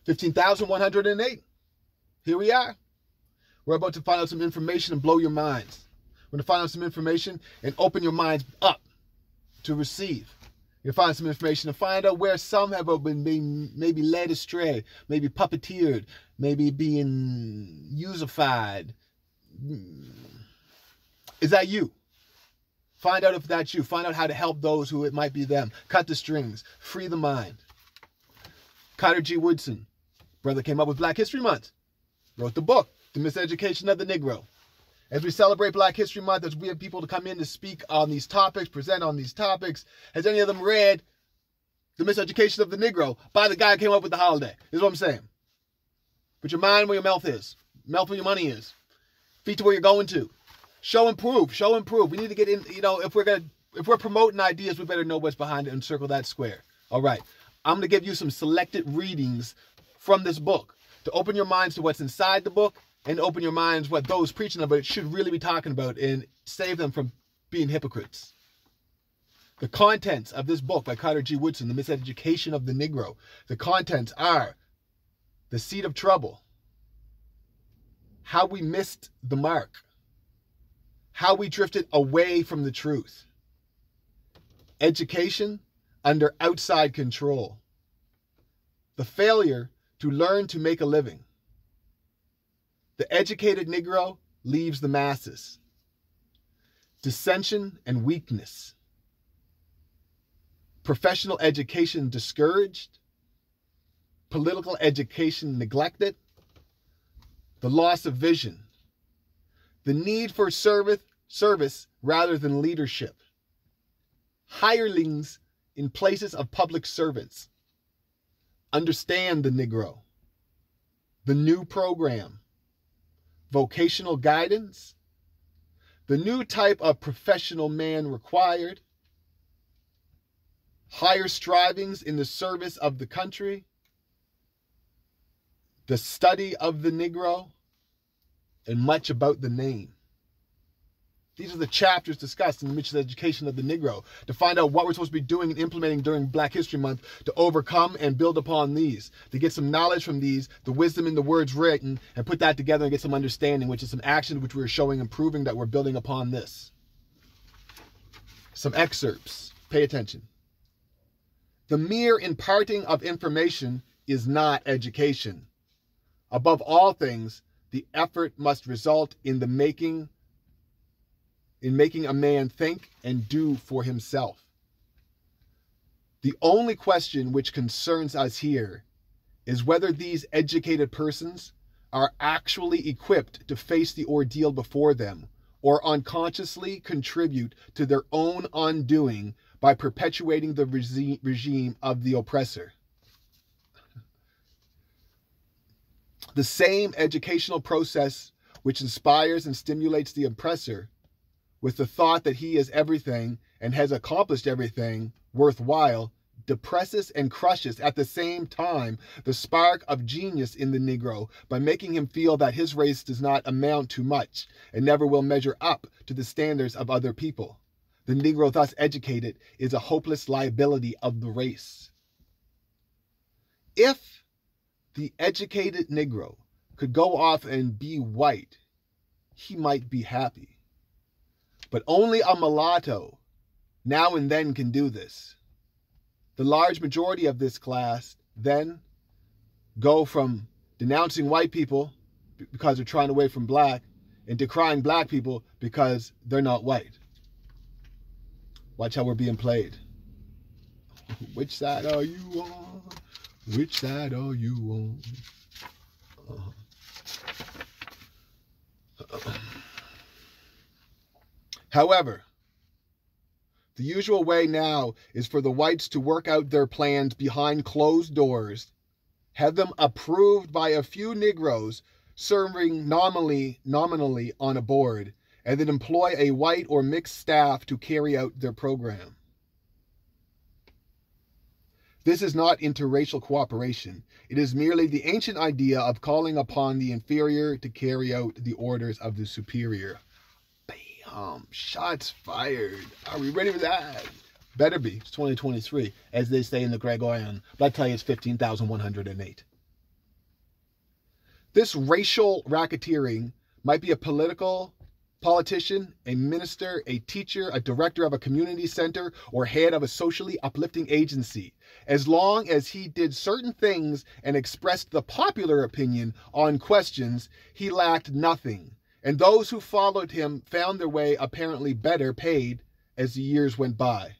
15,108. Here we are. We're about to find out some information and blow your minds. We're going to find out some information and open your minds up to receive. You'll find some information to find out where some have been maybe led astray, maybe puppeteered, maybe being usified. Is that you? Find out if that's you. Find out how to help those who it might be them. Cut the strings. Free the mind. Carter G. Woodson, brother, came up with Black History Month. Wrote the book, The Miseducation of the Negro. As we celebrate Black History Month, as we have people to come in to speak on these topics, present on these topics, has any of them read The Miseducation of the Negro by the guy who came up with the holiday? Is what I'm saying. Put your mind where your mouth is. Mouth where your money is. Feet to where you're going to. Show and prove. Show and prove. We need to get in, if we're promoting ideas, we better know what's behind it and circle that square. All right. I'm going to give you some selected readings from this book to open your minds to what's inside the book and open your minds what those preaching about it should really be talking about and save them from being hypocrites. The contents of this book by Carter G. Woodson, The Miseducation of the Negro. The contents are the seed of trouble, how we missed the mark, how we drifted away from the truth, education under outside control, the failure to learn to make a living. The educated Negro leaves the masses. Dissension and weakness. Professional education discouraged. Political education neglected. The loss of vision. The need for service rather than leadership. Hirelings in places of public servants. Understand the Negro. The new program. Vocational guidance. The new type of professional man required. Higher strivings in the service of the country. The study of the Negro. And much about the name. These are the chapters discussed in the Miseducation of the Negro to find out what we're supposed to be doing and implementing during Black History Month to overcome and build upon these, to get some knowledge from these, the wisdom in the words written, and put that together and get some understanding, which is some action which we're showing and proving that we're building upon this. Some excerpts. Pay attention. The mere imparting of information is not education. Above all things, the effort must result in making a man think and do for himself. The only question which concerns us here is whether these educated persons are actually equipped to face the ordeal before them or unconsciously contribute to their own undoing by perpetuating the regime of the oppressor. The same educational process which inspires and stimulates the oppressor with the thought that he is everything and has accomplished everything worthwhile, depresses and crushes at the same time the spark of genius in the Negro by making him feel that his race does not amount to much and never will measure up to the standards of other people. The Negro thus educated is a hopeless liability of the race. If the educated Negro could go off and be white, he might be happy. But only a mulatto now and then can do this. The large majority of this class then go from denouncing white people because they're trying away from black and decrying black people because they're not white. Watch how we're being played. Which side are you on? Which side are you on? However, the usual way now is for the whites to work out their plans behind closed doors, have them approved by a few Negroes serving nominally on a board, and then employ a white or mixed staff to carry out their program. This is not interracial cooperation. It is merely the ancient idea of calling upon the inferior to carry out the orders of the superior. Bam! Shots fired. Are we ready for that? Better be. It's 2023, as they say in the Gregorian. But I tell you, it's 15,108. This racial racketeering might be a politician, a minister, a teacher, a director of a community center, or head of a socially uplifting agency. As long as he did certain things and expressed the popular opinion on questions, he lacked nothing. And those who followed him found their way apparently better paid as the years went by.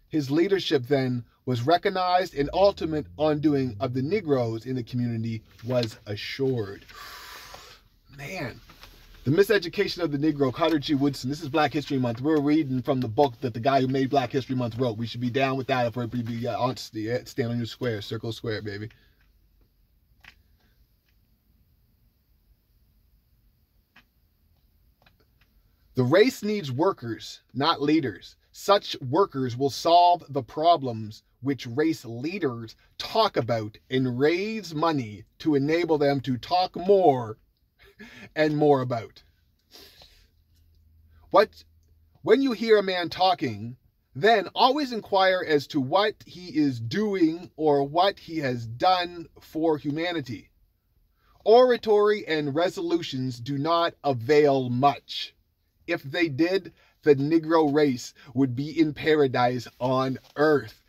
His leadership then was recognized, and ultimate undoing of the Negroes in the community was assured. Man. The Miseducation of the Negro, Carter G. Woodson. This is Black History Month. We're reading from the book that the guy who made Black History Month wrote. We should be down with that if we're stand on your square, circle square, baby. The race needs workers, not leaders. Such workers will solve the problems which race leaders talk about and raise money to enable them to talk more and more about. When you hear a man talking, then always inquire as to what he is doing or what he has done for humanity. Oratory and resolutions do not avail much. If they did, the Negro race would be in paradise on earth.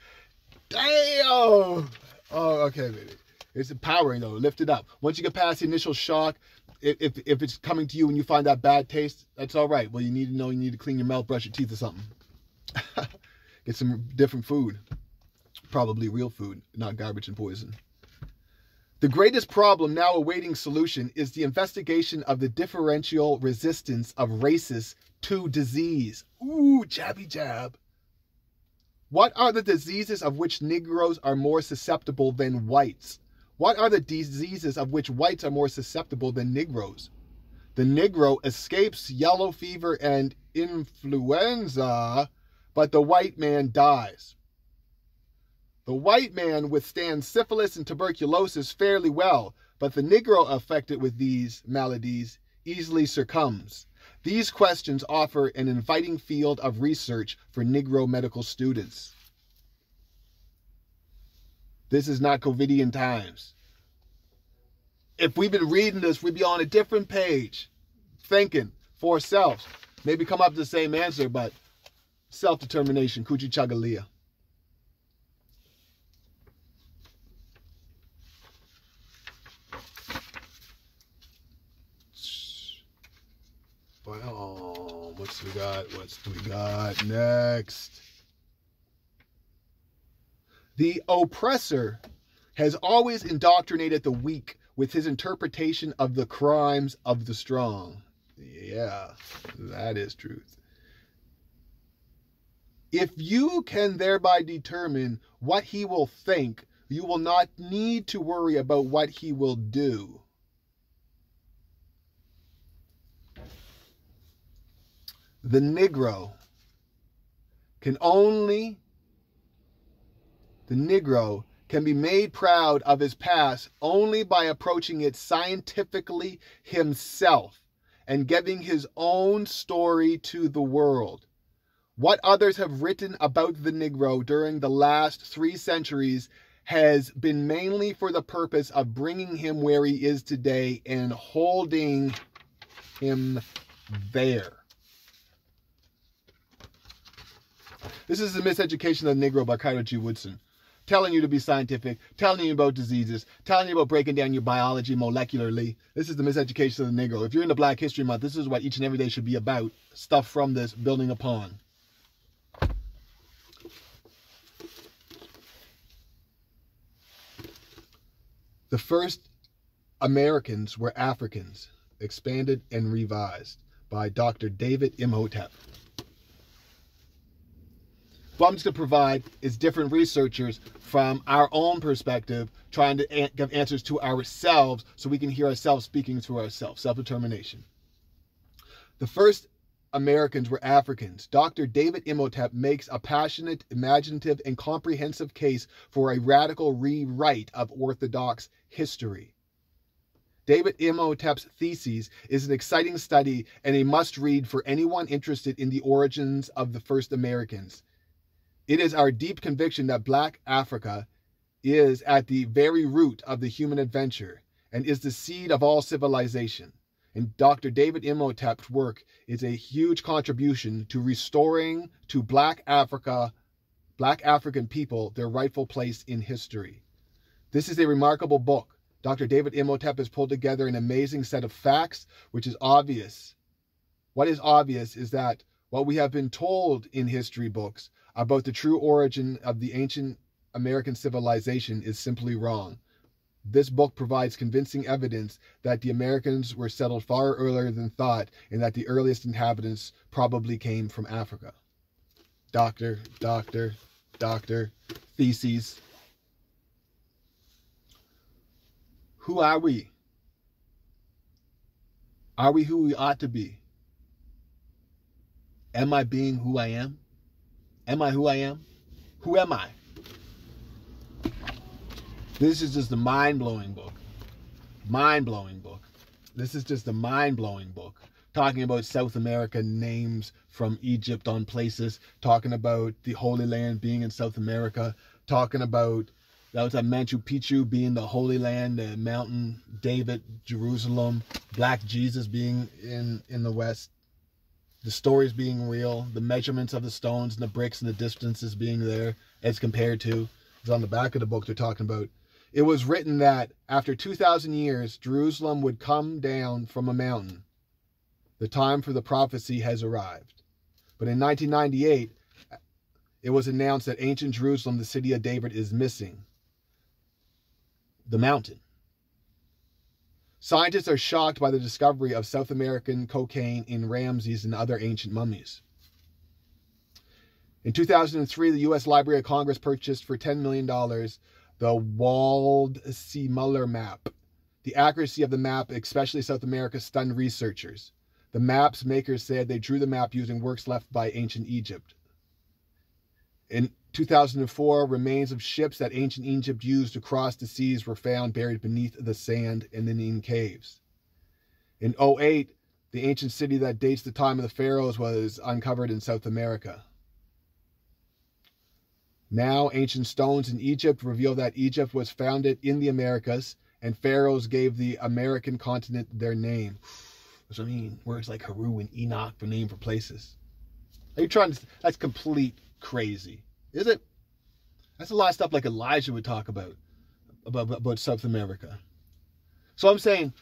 Damn! Oh, okay, baby. It's empowering, though. Lift it up. Once you get past the initial shock, if it's coming to you and you find that bad taste, that's all right. Well, you need to know you need to clean your mouth, brush your teeth or something. Get some different food. Probably real food, not garbage and poison. The greatest problem now awaiting solution is the investigation of the differential resistance of races to disease. Ooh, jabby jab. What are the diseases of which Negroes are more susceptible than whites? What are the diseases of which whites are more susceptible than Negroes? The Negro escapes yellow fever and influenza, but the white man dies. The white man withstands syphilis and tuberculosis fairly well, but the Negro affected with these maladies easily succumbs. These questions offer an inviting field of research for Negro medical students. This is not COVIDian times. If we've been reading this, we'd be on a different page, thinking for ourselves. Maybe come up with the same answer, but self-determination, Coochie Chagalia. Well, what's we got next? The oppressor has always indoctrinated the weak with his interpretation of the crimes of the strong. Yeah, that is truth. If you can thereby determine what he will think, you will not need to worry about what he will do. The Negro can be made proud of his past only by approaching it scientifically himself and giving his own story to the world. What others have written about the Negro during the last 3 centuries has been mainly for the purpose of bringing him where he is today and holding him there. This is The Miseducation of the Negro by Carter G. Woodson. Telling you to be scientific, telling you about diseases, telling you about breaking down your biology molecularly. This is The Miseducation of the Negro. If you're into Black History Month, this is what each and every day should be about. Stuff from this, building upon. The first Americans were Africans, expanded and revised by Dr. David Imhotep. What I'm just going to provide is different researchers from our own perspective trying to give answers to ourselves so we can hear ourselves speaking to ourselves. Self-determination. The first Americans were Africans. Dr. David Imhotep makes a passionate, imaginative, and comprehensive case for a radical rewrite of Orthodox history. David Imhotep's thesis is an exciting study and a must-read for anyone interested in the origins of the first Americans. It is our deep conviction that Black Africa is at the very root of the human adventure. and is the seed of all civilization. And Dr. David Imhotep's work is a huge contribution to restoring to Black African people their rightful place in history. This is a remarkable book. Dr. David Imhotep has pulled together an amazing set of facts, which is obvious. What is obvious is that what we have been told in history books about the true origin of the ancient American civilization is simply wrong. This book provides convincing evidence that the Americans were settled far earlier than thought and that the earliest inhabitants probably came from Africa. Doctor, theses. Who are we? Are we who we ought to be? Am I being who I am? Am I who I am? Who am I? This is just a mind-blowing book. Mind-blowing book. This is just a mind-blowing book. Talking about South America names from Egypt on places. Talking about the Holy Land being in South America. Talking about that was at Machu Picchu being the Holy Land, the Mountain David, Jerusalem. Black Jesus being in the West. The stories being real. The measurements of the stones and the bricks and the distances being there as compared to. It's on the back of the book they're talking about. It was written that after 2,000 years, Jerusalem would come down from a mountain. The time for the prophecy has arrived. But in 1998, it was announced that ancient Jerusalem, the city of David, is missing. The mountain. Scientists are shocked by the discovery of South American cocaine in Ramses and other ancient mummies. In 2003, the U.S. Library of Congress purchased for $10 million the Wald-C-Muller map. The accuracy of the map, especially South America, stunned researchers. The map's makers said they drew the map using works left by ancient Egypt. In 2004, remains of ships that ancient Egypt used to cross the seas were found buried beneath the sand and in caves. In 2008, the ancient city that dates the time of the pharaohs was uncovered in South America. Now, ancient stones in Egypt reveal that Egypt was founded in the Americas, and pharaohs gave the American continent their name. That's what I mean. Words like Haru and Enoch for name for places. Are you trying to? That's complete crazy, is it? That's a lot of stuff like Elijah would talk about South America. So I'm saying,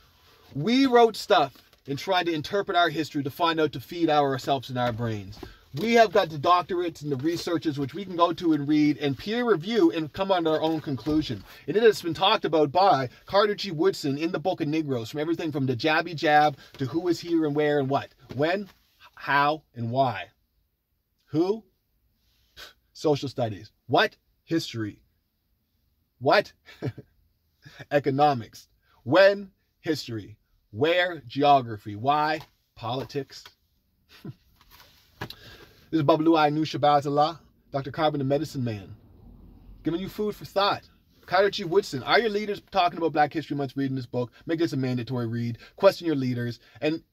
we wrote stuff and tried to interpret our history to find out to feed ourselves and our brains. We have got the doctorates and the researches which we can go to and read and peer review and come on our own conclusion. And it has been talked about by Carter G. Woodson in the book of Negroes, from everything from the jabby jab to who is here and where and what, when, how, and why. Who? Social studies. What? History. What? Economics. When? History. Where? Geography. Why? Politics. This is Babalu Ainu Shabazallah, Dr. Carbon, the Medicine Man, giving you food for thought. Carter G. Woodson, are your leaders talking about Black History Month reading this book? Make this a mandatory read. Question your leaders. And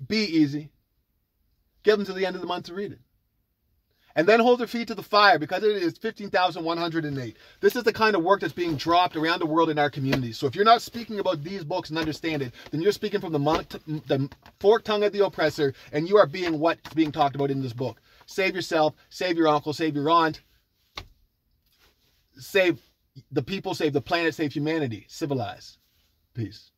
be easy. Give them to the end of the month to read it. And then hold their feet to the fire, because it is 15,108. This is the kind of work that's being dropped around the world in our communities. So if you're not speaking about these books and understand it, then you're speaking from the forked tongue of the oppressor, and you are being what's being talked about in this book. Save yourself, save your uncle, save your aunt, save the people, save the planet, save humanity. Civilize. Peace.